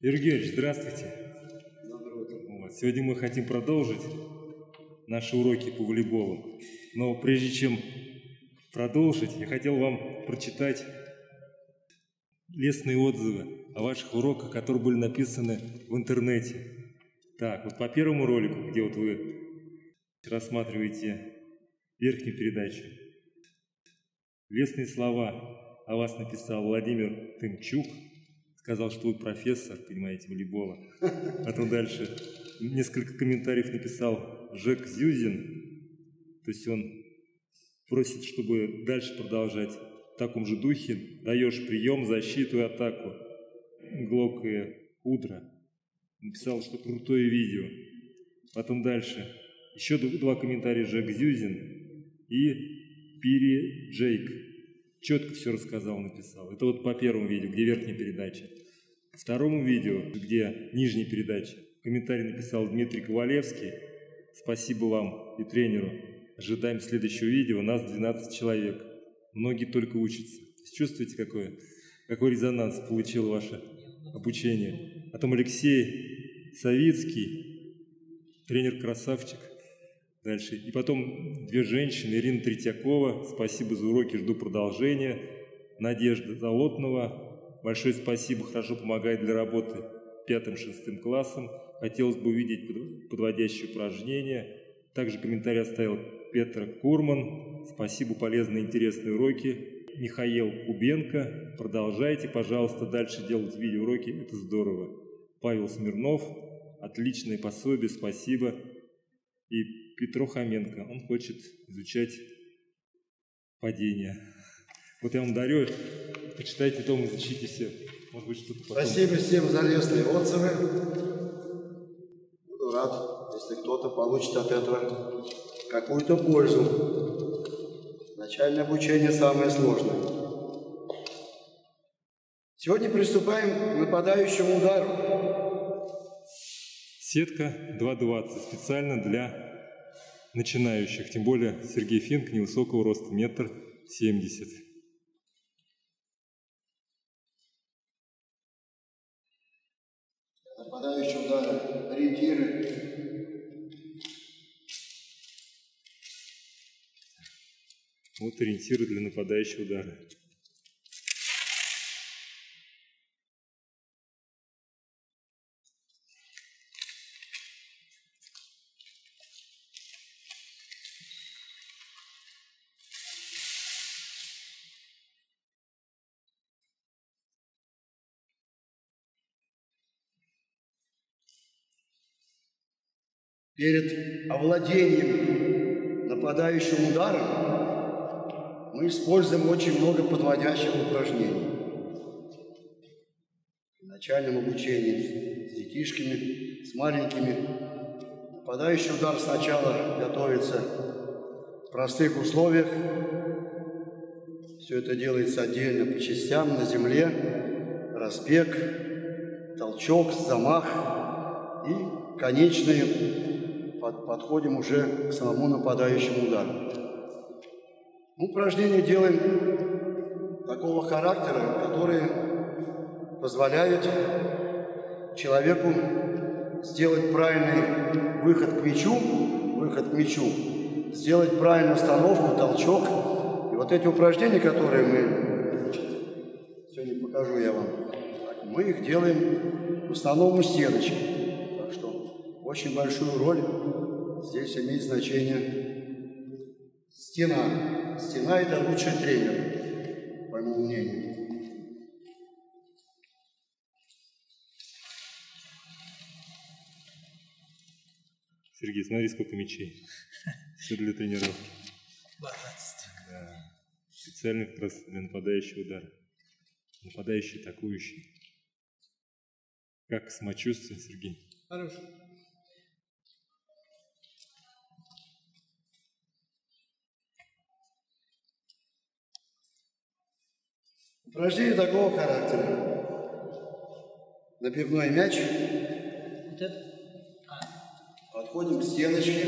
Юрий Георгиевич, здравствуйте. Доброе утро. Вот. Сегодня мы хотим продолжить наши уроки по волейболу. Но прежде чем продолжить, я хотел вам прочитать лестные отзывы о ваших уроках, которые были написаны в интернете. Так, вот по первому ролику, где вот вы рассматриваете верхнюю передачу, лестные слова о вас написал Владимир Тымчук. Сказал, что вы профессор, понимаете, волейбола. Потом дальше несколько комментариев написал Жек Зюзин. То есть он просит, чтобы дальше продолжать в таком же духе. Даешь прием, защиту и атаку. Глок и Кудра. Написал, что крутое видео. Потом дальше еще два комментария Жек Зюзин и Пири Джейк. Четко все рассказал, написал. Это вот по первому видео, где верхняя передача. По второму видео, где нижняя передача, комментарий написал Дмитрий Ковалевский. Спасибо вам и тренеру. Ожидаем следующего видео. У нас 12 человек. Многие только учатся. Чувствуете, какой резонанс получило ваше обучение? Потом Алексей Савицкий, тренер-красавчик. Дальше. И потом две женщины. Ирина Третьякова. Спасибо за уроки, жду продолжения. Надежда Залотнова. Большое спасибо, хорошо помогает для работы 5-6 классом. Хотелось бы увидеть подводящие упражнения. Также комментарий оставил Петр Курман. Спасибо, полезные, интересные уроки. Михаил Кубенко. Продолжайте, пожалуйста, дальше делать видеоуроки. Это здорово. Павел Смирнов. Отличное пособие, спасибо. И Петро Хоменко, он хочет изучать падение. Вот я вам дарю, почитайте дома, изучите все. Может быть, что-то потом... Спасибо всем за лестные отзывы. Буду рад, если кто-то получит от этого какую-то пользу. Начальное обучение самое сложное. Сегодня приступаем к нападающему удару. Сетка 2.20, специально для начинающих, тем более Сергей Финк невысокого роста, 1,70 м. Нападающий удар, ориентиры. Вот ориентиры для нападающего удара. Перед овладением нападающим ударом мы используем очень много подводящих упражнений. В начальном обучении с детишками, с маленькими. Нападающий удар сначала готовится в простых условиях. Все это делается отдельно по частям на земле. Разбег, толчок, замах и конечные. Подходим уже к самому нападающему удару. Упражнения делаем такого характера, которые позволяют человеку сделать правильный выход к мячу, сделать правильную установку, толчок. И вот эти упражнения, которые мы сегодня покажу я вам, мы их делаем в основном у стеночки. Так что очень большую роль здесь имеет значение стена. Стена – это лучший тренер, по моему мнению. Сергей, смотри, сколько мячей. Все для тренировки. Богатство. Да. Специально как раз для нападающего удара. Нападающий, атакующий. Как самочувствие, Сергей? Хорошо. Упражнение такого характера. Набивной мяч. Вот это? Подходим к стеночке.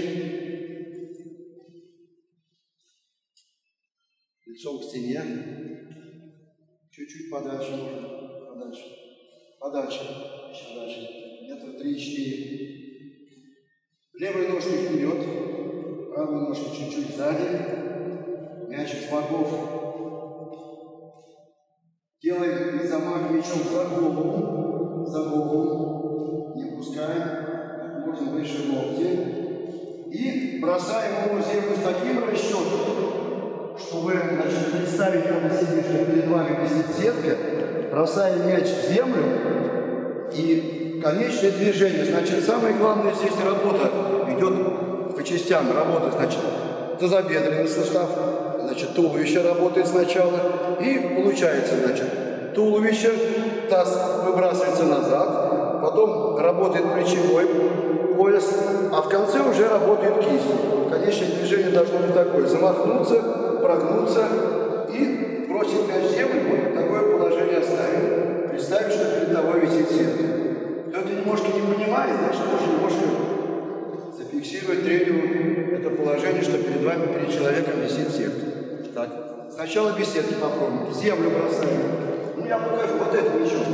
Лицом к стене. Чуть-чуть подальше нужно. Подальше. Еще дальше. Метр 3-4. Левой ножкой вперед, правой ножкой чуть-чуть сзади. Мячик с боков. Делаем замах мячом за голову, не пускаем, как можно выше локти. И бросаем его в землю с таким расчетом, чтобы представить его на себе, что перед вами висит сетка, бросаем мяч в землю и конечное движение. Значит, самое главное здесь работа идет по частям. Работа, значит, тазобедренный сустав, значит, туловище работает сначала, и получается, значит, туловище, таз выбрасывается назад, потом работает плечевой пояс, а в конце уже работает кисть. Конечное движение должно быть такое: замахнуться, прогнуться и бросить мяч в землю, вот такое положение оставить. Представить, что перед тобой висит сетка. Кто-то немножко не понимает, значит, можно немножко зафиксировать тренеру это положение, что перед вами, перед человеком висит сетка. Так, сначала без сетки попробуем. В землю бросаем. Ну, я покажу вот это мячом.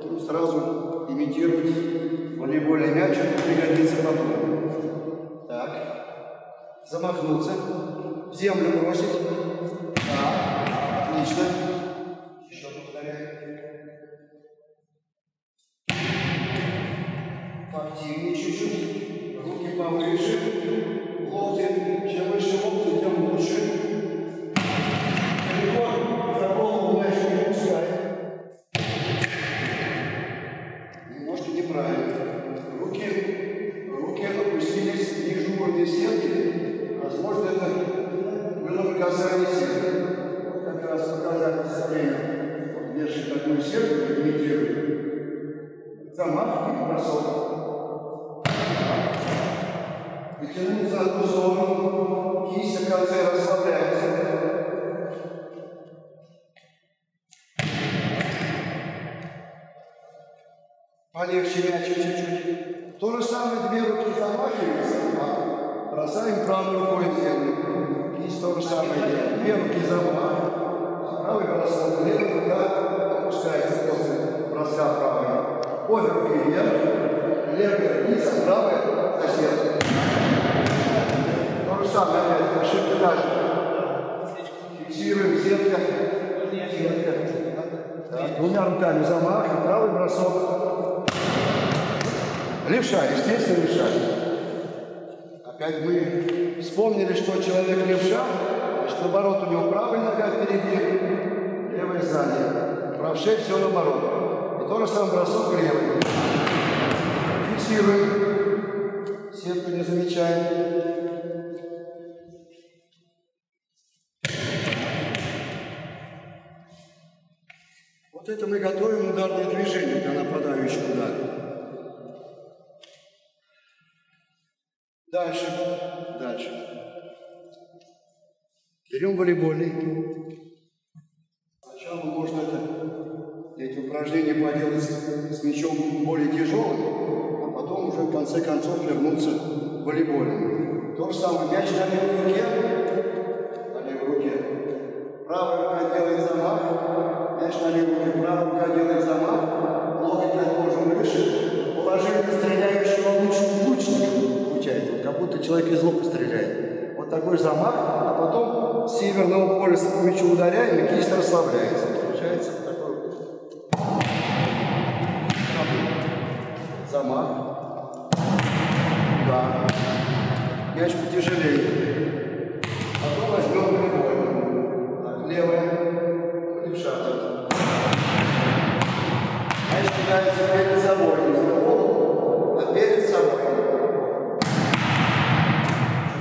Ну, сразу имитировать волейбольный мяч, пригодится потом. Так, замахнуться, в землю бросить. Так, отлично. Еще повторяем. Поактивнее чуть-чуть. Руки повыше. Локти. Чем выше локти, тем лучше. За голову мяч не пускай. Немножко неправильно. Руки опустились ниже уровня сетки. Возможно, это было бы касание сетки. Вот как раз показать представление. Вот держит такую сетку, имитирует. Замах и бросок. Вытянуться в одну сторону. Кисть в конце расслабляется. Полегче мячик чуть-чуть. То же самое, две руки замахиваются, а бросаем правой рукой в землю. Кисть то же самое делаем. Две руки замах, а правый бросок, левая рука опускается после броска правой. Обе руки вверх, левая вниз, а правая за сетку. То же самое опять, ошибка даже. Фиксируем сетка. Двумя руками замах, и правый бросок. Левша, естественно, левша. Опять мы вспомнили, что человек левша, значит, наоборот, у него правая нога впереди, левая сзади. Правша все наоборот. И то же самое бросок левый. Фиксируем. Сетку не замечаем. Вот это мы готовим ударное движение для нападающего удара. Дальше. Берем волейбольный. Сначала можно эти упражнения поделать с мячом более тяжелым, а потом уже в конце концов вернуться к волейбольному. То же самое, мяч на левой руке. Правая рука делает замах, мяч на левой руке, правая рука делает замах, локоть предложен выше, положение стреляющего лучника. Вот, как будто человек из лука стреляет. Вот такой замах, а потом с северного полюса по мячу ударяем, и кисть расслабляется. Получается такой замах. Да. Мяч потяжелее. Потом возьмем волейбольный. Так, левая, левша. Мяч кидается перед собой, не за голову, а перед собой.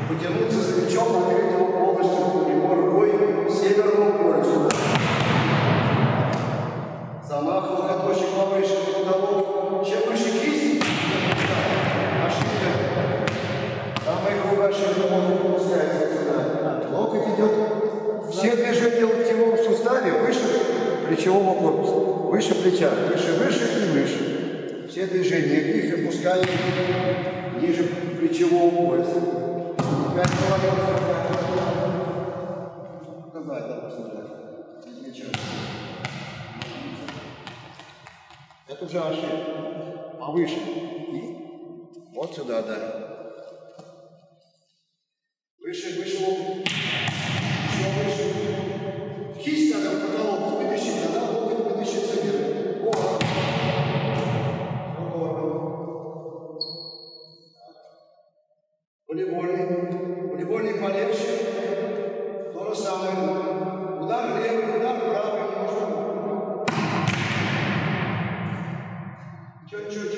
Потянуться за мячом, накрыть его полностью его рукой северного полюса. Замах, локоточек повыше, потолок. Чем выше кисть, ошибка. Самая грубая ошибка может пропускается сюда. Локоть идет. Все движения в локтевом суставе выше плечевого корпуса. Выше плеча. Выше и выше. Все движения их опускаем ниже плечевого пояса. Опять показать, да, посмотреть. Это уже ошибка. Повыше. И вот сюда, да. Выше, выше локоть. Еще выше. Кисть надо в потолок вытащить, тогда локоть вытащится вверх. О! Волейбольный. Волейбольный полегче. То же самое. Удар левый, удар правый. Можно. Чуть-чуть.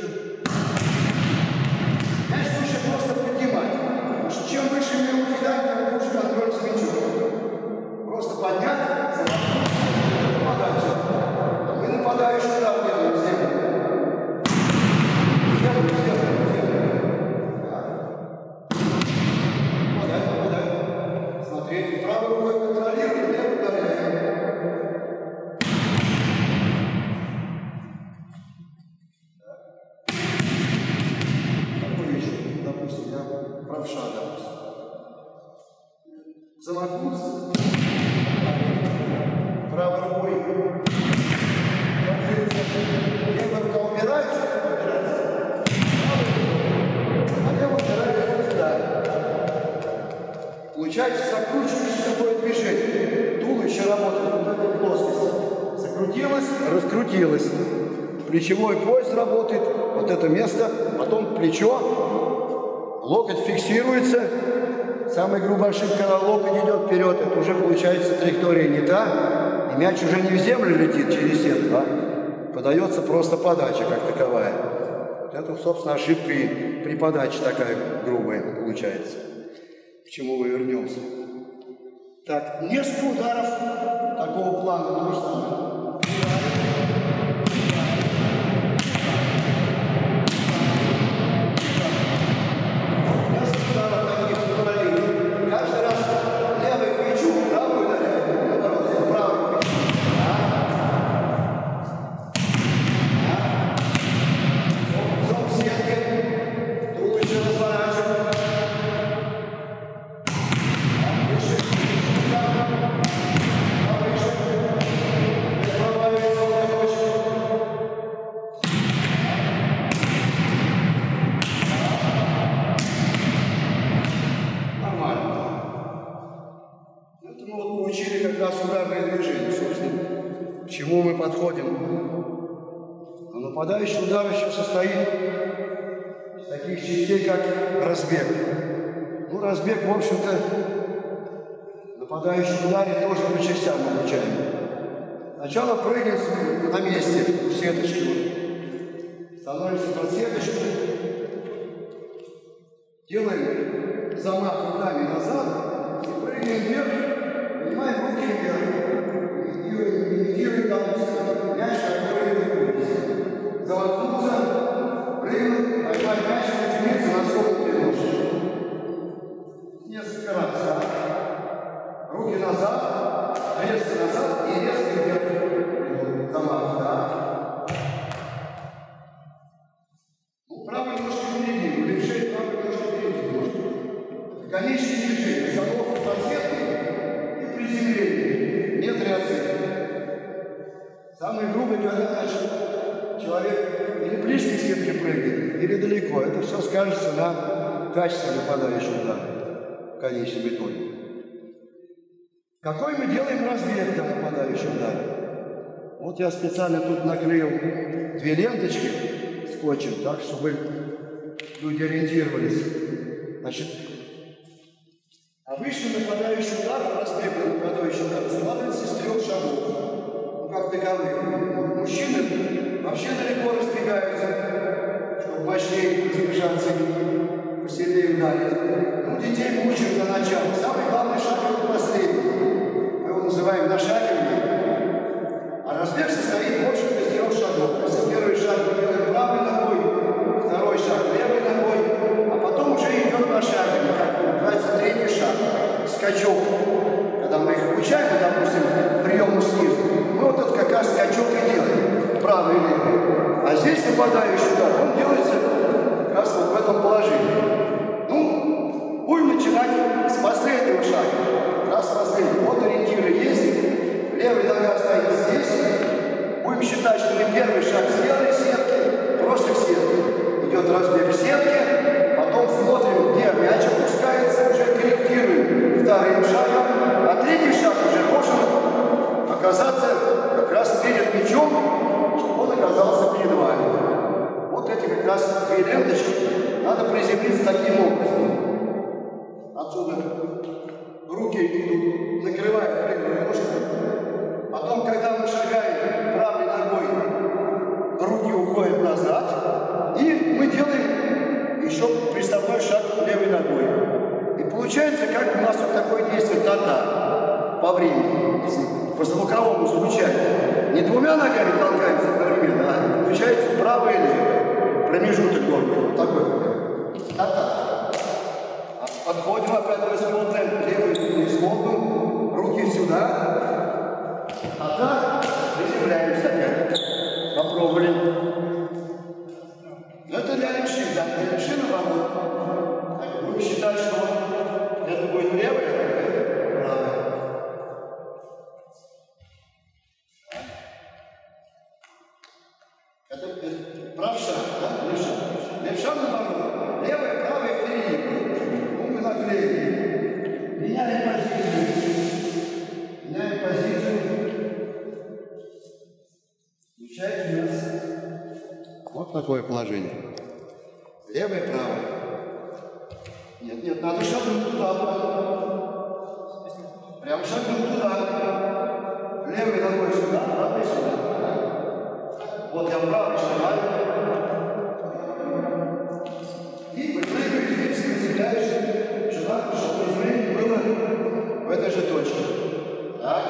Мяч лучше просто поднимать. Потому что чем выше мы его кидаем, тем лучше контроль с мячом. Просто поднять, подача. Мы нападающий удар делаем в землю. Попадай. Смотреть. Правой рукой контролируем, левой ударяем. Какой еще? Допустим, я правша, допустим. Замахнулся. Правой рукой. Левая рука убирается. А левая убирается сюда. Получается, закручиваешь такое движение. Туловище работает в этой плоскости. Закрутилось, раскрутилось. Плечевой пояс работает. Вот это место. Потом плечо. Локоть фиксируется. Самая грубая ошибка, когда локоть идет вперед, это уже получается траектория не та, и мяч уже не в землю летит через сетку, а подается просто подача как таковая. Вот это, собственно, ошибка и при подаче такая грубая получается. К чему мы вернемся. Так, несколько ударов такого плана то же самое. К чему мы подходим? Но нападающий удар еще состоит из таких частей, как разбег. Ну, разбег, в общем-то, нападающий ударе тоже по частям обучаем. Сначала прыгаем на месте в сеточку. Становимся под сеточку. Делаем замах руками назад и прыгаем вверх, поднимаем руки вверх. Имитирует мяч, который выходит. Замахнуться, прыгнуть, поймать мяч, потянуться на согнутые ножки. Несколько раз, да? Руки назад, резко назад и резко вверх. Замах, да? Ну, правой ножкой впереди, левшей правой ножкой впереди. Конечное движение, остановка под сеткой и приземление. Нет реакции. Самый грубый, когда значит, человек или близко к сетке прыгает, или далеко. Это все скажется на качестве нападающего удара в конечном итоге. Какой мы делаем разбег на нападающем ударе? Вот я специально тут наклеил 2 ленточки скотчем, так, чтобы люди ориентировались. Значит, обычно нападающий удар, разбег на нападающий удар складывается из 3 шагов. Как таковых. Мужчины вообще далеко разбегаются, чтобы мощнее разбежаться, посильнее ударить. Ну, детей мучают на начало. Самый главный шаг – это последний. Мы его называем нашагивание. А разбег состоит, в общем-то, из 3 шагов. То есть первый шаг мы делаем правой ногой, второй шаг левой ногой, а потом уже идет нашагивание, как называется 3-й шаг. Скачок. Когда мы их обучаем, допустим, приему снизу, мы вот этот как раз скачок и делаем, правый и левый. А здесь нападающий удар, он делается как раз вот в этом положении. Ну, будем начинать с последнего шага. Раз последний. Вот ориентиры есть, левая нога стоит здесь. Будем считать, что мы первый шаг сделали, оказаться как раз перед мячом, чтобы он оказался перед вами. Вот эти как раз две ленточки надо приземлиться таким образом. Отсюда руки идут, накрывают левую ножку. Потом, когда мы шагаем правой ногой, руки уходят назад, и мы делаем еще приставной шаг левой ногой. И получается, как у нас вот такое действие тата по времени, если по звуковому звучанию. Не двумя ногами толкаемся одновременно, а получается правая и левая. Промежуток вот такой. Тата. Подходим опять, рассмотрим левую исходную, руки сюда. Тата. Приземляемся опять. Попробовали. Но это для левши, да, для левши наоборот. Будем считать, что это будет левая, а это правая. Это правша, да? Левша. Левша наоборот. Левая, правая впереди. Ну, мы наклеили. Меняем позицию. Меняем позицию. Включайте нас. Вот такое положение. Левая, правая. Нет, надо шагнуть туда. Прям шагнуть туда. Левой ногой сюда, правой сюда. Вот я правый шагаю. И прыгаю здесь, приземляюсь. Желательно, чтобы приземление было в этой же точке. Так,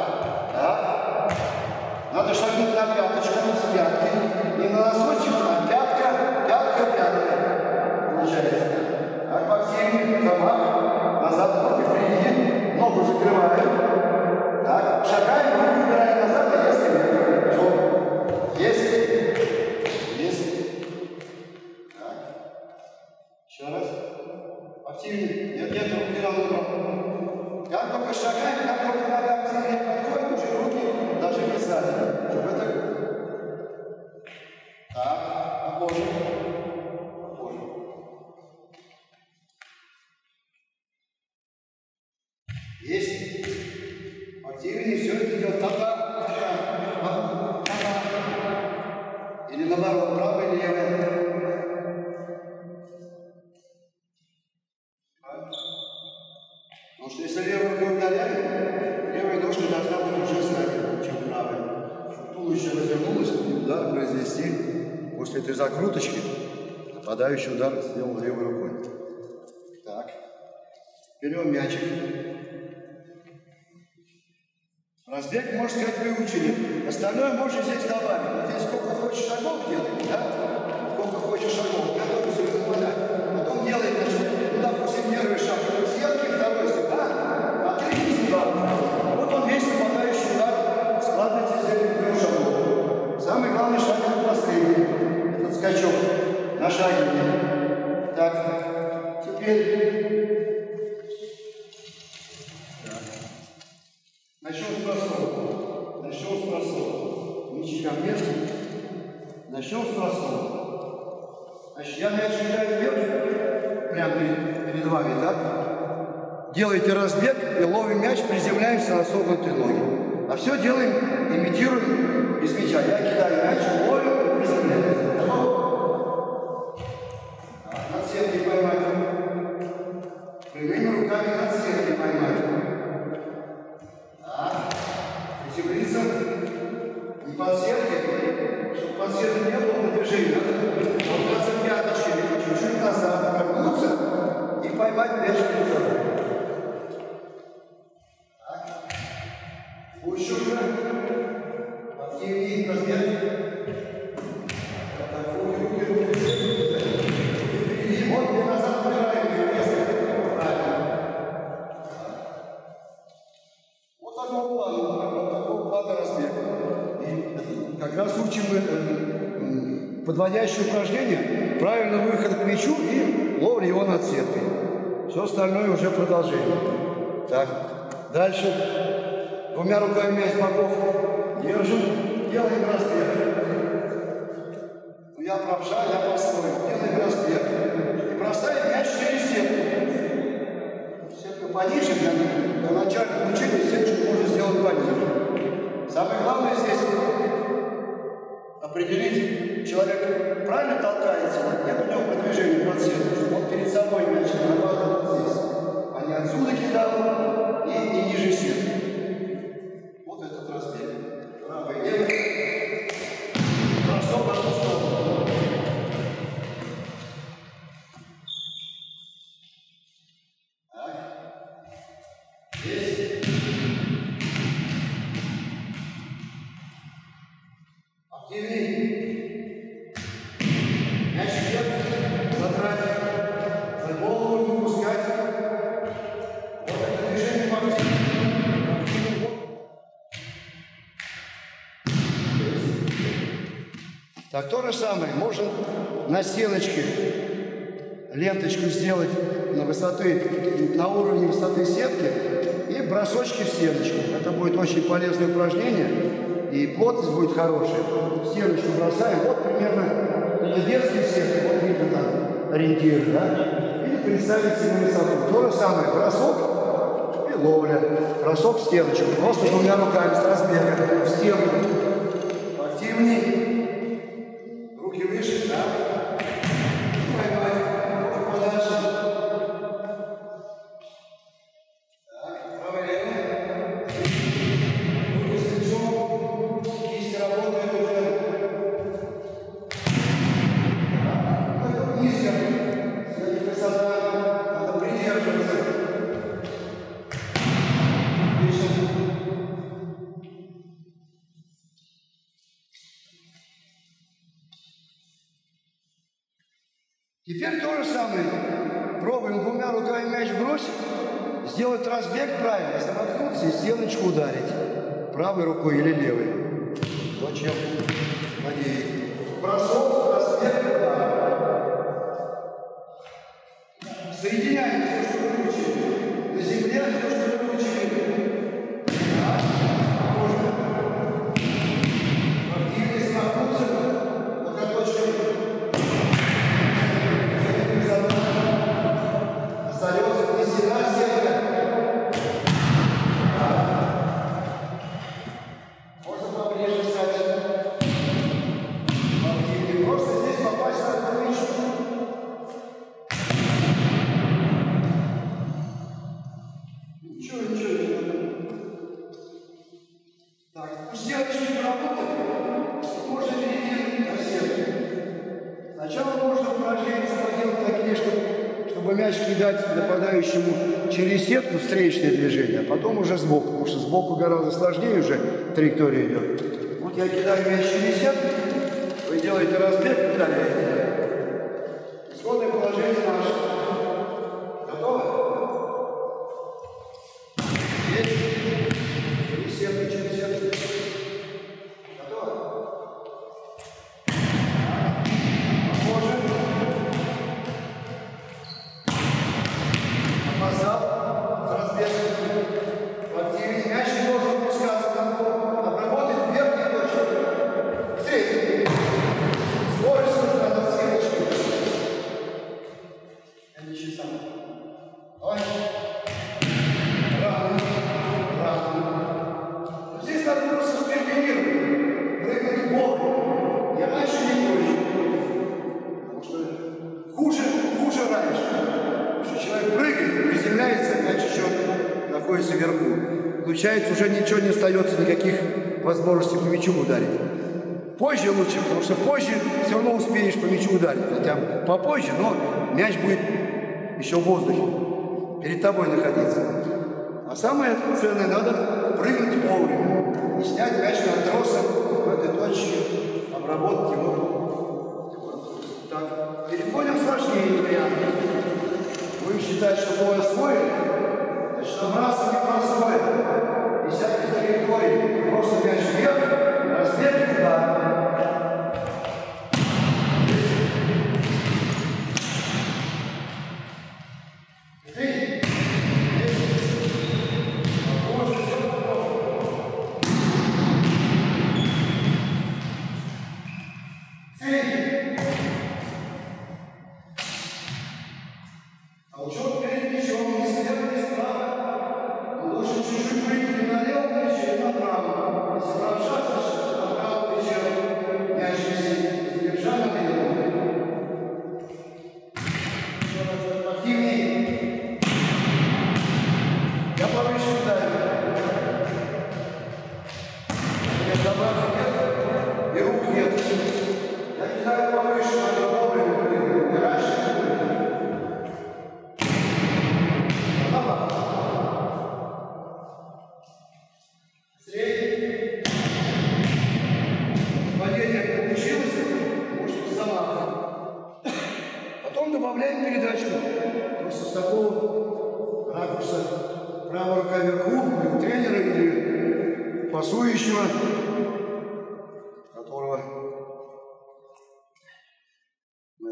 так. Надо шагнуть на пяточку с пятки. Не на носочек, а пятка, пятка, пятка. Получается. Так, активнее, замах. Назад, руки впереди. Ногу закрываем. Так, шагаем, руку убираем назад, а если нет. Все. Есть. Есть. Так. Еще раз. Активнее. Нет, руки на ногу. Как только шагаем, как только нога к земле подходит, уже руки даже не сзади. Чтобы это... Так, похоже. Похоже. Есть. Активнее все это делать. Та-та. Или наоборот, правая или левая. Потому что если левую ногу ударяем, левая ножка должна быть уже сзади, чем правая. Чтобы туловище развернулось, удар произвести после этой закруточки. Нападающий удар сделал левой рукой. Так. Берем мячик. Разбег, можно сказать, выучили. Остальное можно здесь добавить. Вот здесь сколько хочешь шагов делать, да? Сколько хочешь шагов, готовы все выполнять. Потом делай, ну, допустим, первый шаг с ветки, второй сюда, а третий сюда. Вот он весь нападающий удар складывается из этих трех шагов. Самый главный шаг это последний. Этот скачок на шаге. Так, теперь... Начнем с бросок. Начнем с бросок. Мячи ко мне. Начнем с бросок. Значит, я мяч кидаю вверх, прямо перед вами, так? Делаете разбег и ловим мяч, приземляемся на согнутые ноги. А все делаем, имитируем без мяча. Я кидаю мяч, ловим и приземляемся. Готов? Над сеткой поймать. Прямыми руками над сеткой поймать. Приземлиться и под сеткой, чтобы под сеткой не было движения, надо толкаться пяточками, чуть-чуть назад, вернуться и поймать мяч перед собой. Так. Больше уже. Активнее размер. Атакуй, руки. Впереди, вот мы назад убираем, как раз учим подводящее упражнение, правильный выход к мячу и ловля его над сеткой. Все остальное уже продолжение. Так, дальше. Двумя руками мяч с боков держим, делаем разбег. Ну, я правша, я постой. Делаем разбег. И бросаем мяч через сетку. Сетка пониже, для начального обучения сетку можно сделать пониже. Самое правильно толкается, нет у него продвижения по центру, чтобы он перед собой мяч нарабатывал здесь, а не отсюда кидал и не ниже сетки. Вот этот разбег. Правый и левый. Бросок в одну сторону. Здесь. Активней. Мяч вверх, задрать, за голову не пускать. Вот это движение поактивнее. Так, то же самое. Можно на стеночке ленточку сделать на уровне высоты сетки и бросочки в стеночку. Это будет очень полезное упражнение. И плотность будет хорошая. Стеночку бросаем. Вот примерно это детская сетка. Вот видно там ориентир, да? Или представить себе высоту. То же самое. Бросок и ловля. Бросок в стеночку. Просто двумя руками с разбега. В стенку. Активней. Руки выше, да? Поймай. Подальше. Так, правый левый. Руки с плечом. Кисть работает уже. Так, низко. Сзади высота. Надо придерживаться. Отлично. Теперь то же самое. Пробуем двумя руками мяч бросить, сделать разбег правильно, замахнуться и стеночку ударить. Правой рукой или левой. То, чем владеет. Бросок, разбег, удар. Соединяем все, что выучили. На земле все, что выучили. Да, можно. Активно замахнуться. Локоточком. Остается внесена сетка. Можно поближе стать. Просто здесь попасть на отмычку. Ничего. Так, сделать чуть работать. Можно перейти на сетку. Сначала можно упражнения поделать такие, чтобы мяч кидать нападающему через сетку, встречное движение, а потом уже сбоку, потому что сбоку гораздо сложнее уже траектория идет. Вот я кидаю мяч через сетку, вы делаете разбег, ударяете. Исходное положение наше. Готово? Есть. Через сетку. Готово? Похоже. Опоздал, разбегся. Активнее мяч не должен пускаться. Обработать верхней точкой. Быстрее. Скорость нужна на сеточке. Это еще самое. Давай. Рано. Здесь надо просто скомбинировать. Прыгнуть в бок. Я раньше не точно. Потому что хуже раньше. Человек прыгает, приземляется, мяч еще находится вверху. Получается, уже ничего не остается, никаких возможностей по мячу ударить. Позже лучше, потому что позже все равно успеешь по мячу ударить. Хотя попозже, но мяч будет еще в воздухе, перед тобой находиться. А самое ценное, надо прыгнуть вовремя. И снять мяч на тросы в этой точке, обработать его. Так, переходим к сложнее варианту. Будем считать, что мы освоили, значит, набрасываем не освоили. И всякие траектории, просто мяч вверх, разбег туда. Толчок перед мячом. замаха нет, и рук нет. Я кидаю повыше, надо вовремя прыгать. Не раньше не прыгать. Средний. Падение получилось, может замаха. Потом добавляем передачу. Просто с такого ракурса правая рука вверху, или у тренера, или пасующего, которого мы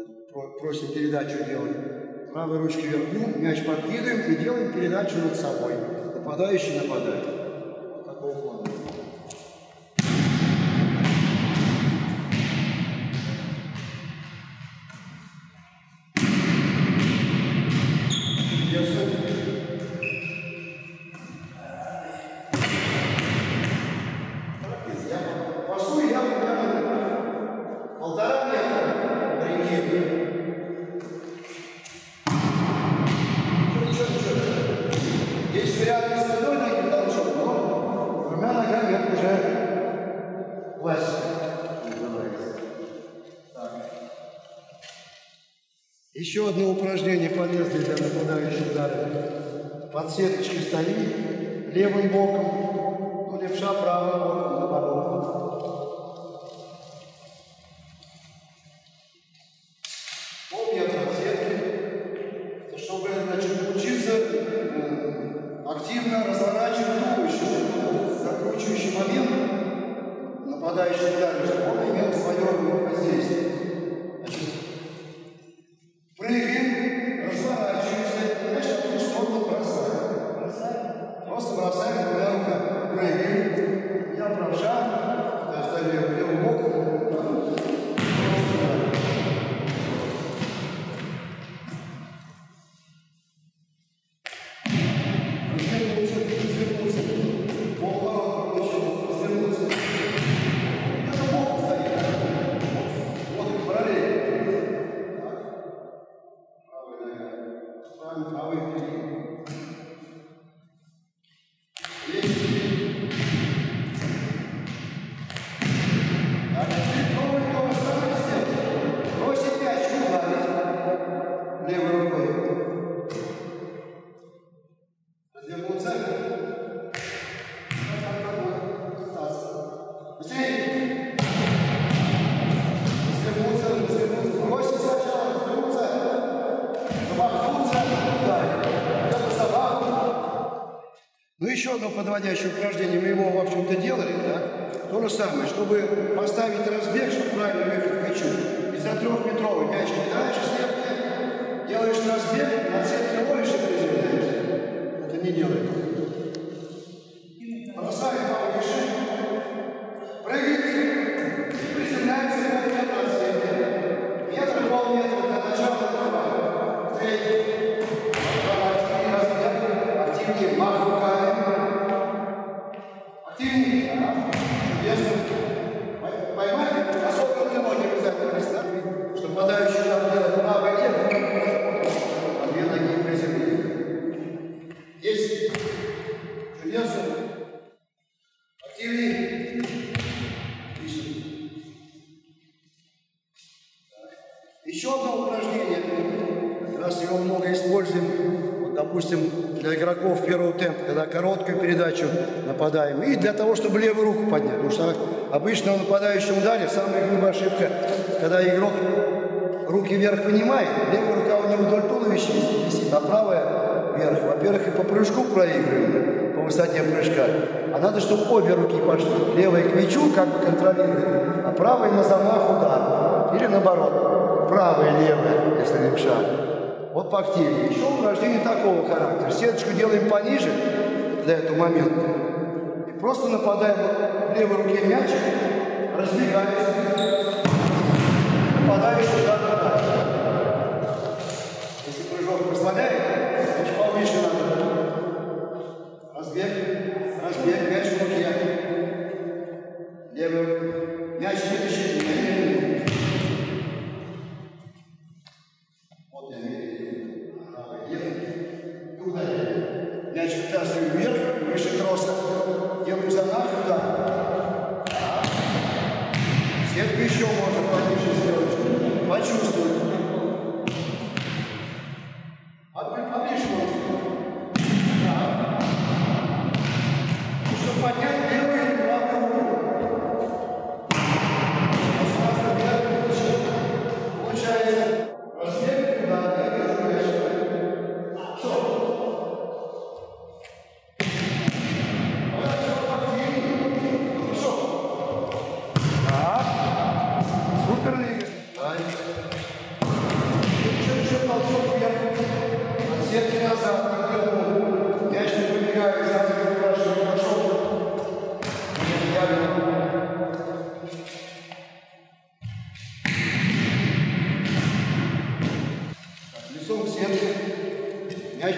просим передачу делать. Правой ручкой вверху, мяч подкидываем и делаем передачу над собой. Нападающий нападает. Вот такого плана. Еще одно упражнение полезное для нападающих ударов. Под сеточкой стоим левым боком, ну левша правым боком, наоборот. Полметра от сетки, чтобы, значит, учиться активно разворачивать туловище, чтобы закручивающий момент нападающий ударов, чтобы он имел свое воздействие. Прыгаем, разворачиваемся, значит, в ту сторону бросаем. Просто бросаем, когда рука. Прыгаем. Я правша, я вставляю в левый бок. Развернуться. Полоборота получил. Развернуться. Это бок стоит. Вот параллельно. Правый перед. Есть. Так, теперь пробуем то же самое сделать. Бросить мяч, ударить левой рукой. Развернуться. Быстрее. Развернуться. Бросить сначала, развернуться. Замахнуться. Ну, еще одно подводящее упражнение, мы его, в общем-то, делали, да? То же самое, чтобы поставить разбег, чтобы правильно выехать к мячу. Из-за 3-метровый мяч кидаешь, сетки, делаешь разбег, на сетке ловишь и приземляешься. Это не делай. Бросаем повыше, прыгает и приземляется полметра от сетки. Метр, полметра для начала открываем. Третий. Активнее, мах руками. Активнее. Поймали, особенно ты ноги обязательно представить, что нападающий там делает правой и левой, а две ноги приземлили. Есть. Чудесно. Активнее. Отлично. Еще одно упражнение. Как раз его много используем. Допустим, для игроков первого темпа, когда короткую передачу нападаем, и для того, чтобы левую руку поднять. Потому что обычно в нападающем ударе самая грубая ошибка, когда игрок руки вверх поднимает, левая рука у него вдоль туловища висит, а правая вверх. Во-первых, и по прыжку проигрываем, по высоте прыжка. А надо, чтобы обе руки пошли. Левая к мячу, как бы контролирует, а правая на замах удар. Или наоборот, правая, левая, если левша. Вот поактивнее. Еще упражнение такого характера. Сеточку делаем пониже для этого момента. И просто нападаем в левой руке мяч, разбегаемся, нападаешь удар туда. Если прыжок позволяет, значит повыше надо. Разбег, мяч в руке. Левый мяч вытащить. Вот я мяч вытаскиваю вверх, выше троса, делаю замах, удар.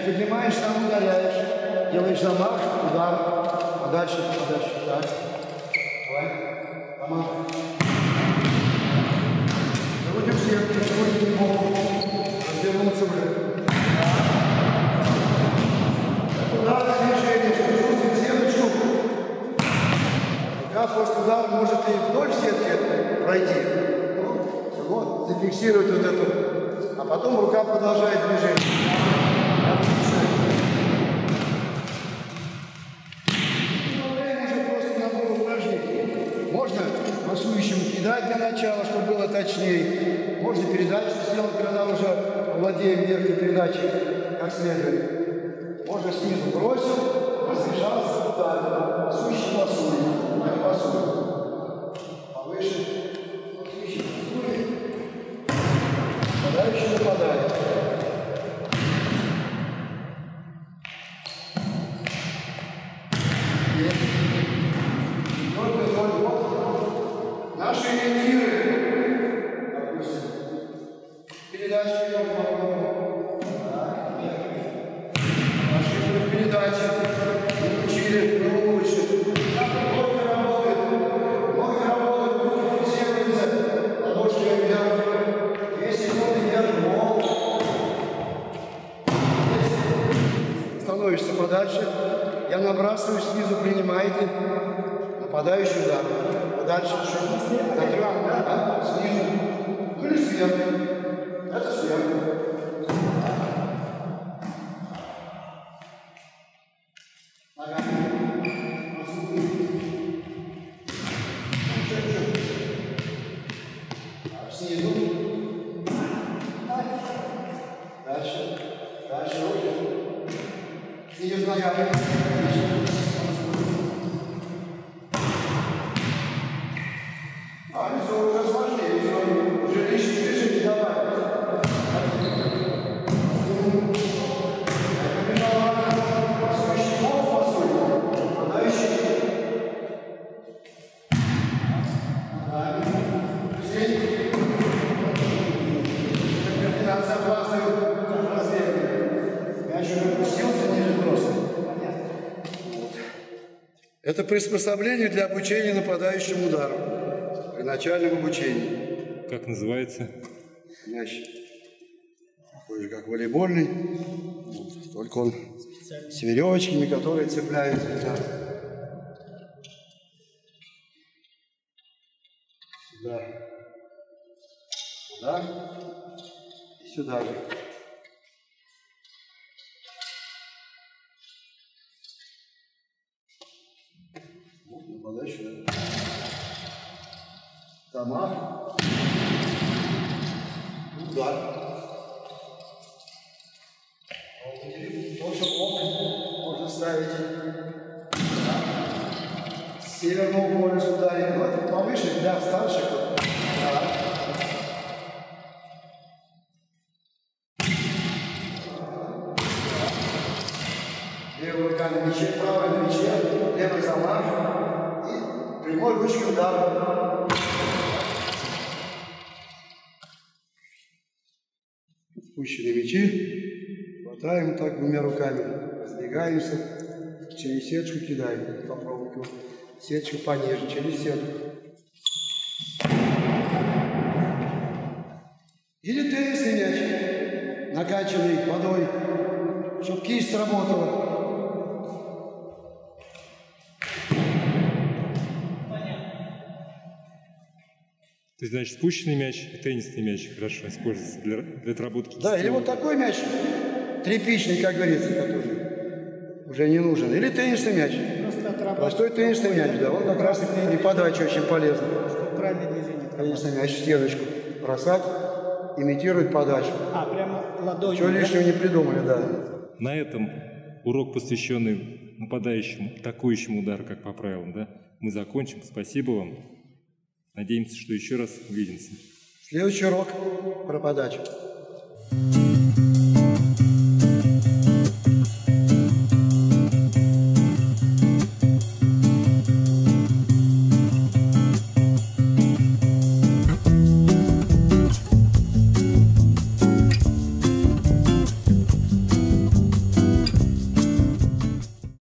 поднимаешь, сам ударяешь. Делаешь замах, удар. А дальше. Так. Давай. Замах. Заводим сетку, заводим голову. Развернуться уже. Удар, движение, чтобы чувствовать сеточку. Рука после удара может и вдоль сетки пройти. Вот, зафиксировать вот эту. А потом рука продолжает движение. Можно пасующему кидать для начала, чтобы было точнее. Можно передачу сделать, когда уже владеем верхней передачей как следует. Можно снизу бросил, разбежался, ударил. Пасующий пасует. Я пасую. Повыше. Пасующий пасует. Нападающий нападает. Наши ориентиры, допустим, передачи идем по кругу. Наши передачи учили, но лучше. Ноги работают, руки фиксируются, ладошки вверх. 2 секунды вверх, становишься подальше. Я набрасываю, снизу принимаете. Нападающий удар. Дальше еще. Снизу. Или сверху. Это сверху. Снизу. Дальше руки. Снизу ногами. А все уже сложнее, все уже лишних движений давай. Это приспособление для обучения нападающим ударам при начальном обучении. Как называется? Мяч. Такой же, как волейбольный. Вот. Только он с веревочками, которые цепляют. Сюда. Сюда. И сюда же. Нападающий, да? Замах. Удар. Тоже можно ставить. С северного полюса ударить. Ну, это повыше для старших. Левая рука на мяче, правая на мяче, левый замах. Прямой ручкой удар. Спущенные мячи. Хватаем так 2 руками. Разбегаемся. Через сетку кидаем. Попробуем. Сетку пониже. Через сетку. Или теннисный мяч. Накачанный водой. Чтобы кисть работала. То есть, значит, спущенный мяч и теннисный мяч хорошо используется для отработки кисти. Да, или вот такой мяч, тряпичный, как говорится, который уже не нужен. Или теннисный мяч. Простой теннисный мяч, да, он как раз и подача очень полезна. Теннисный мяч в стеночку бросать, имитировать подачу. Прямо ладонью. Чего лишнего не придумали, да. На этом урок, посвященный нападающему, атакующему удару, как по правилам, да, мы закончим. Спасибо вам. Надеемся, что еще раз увидимся. Следующий урок про подачу.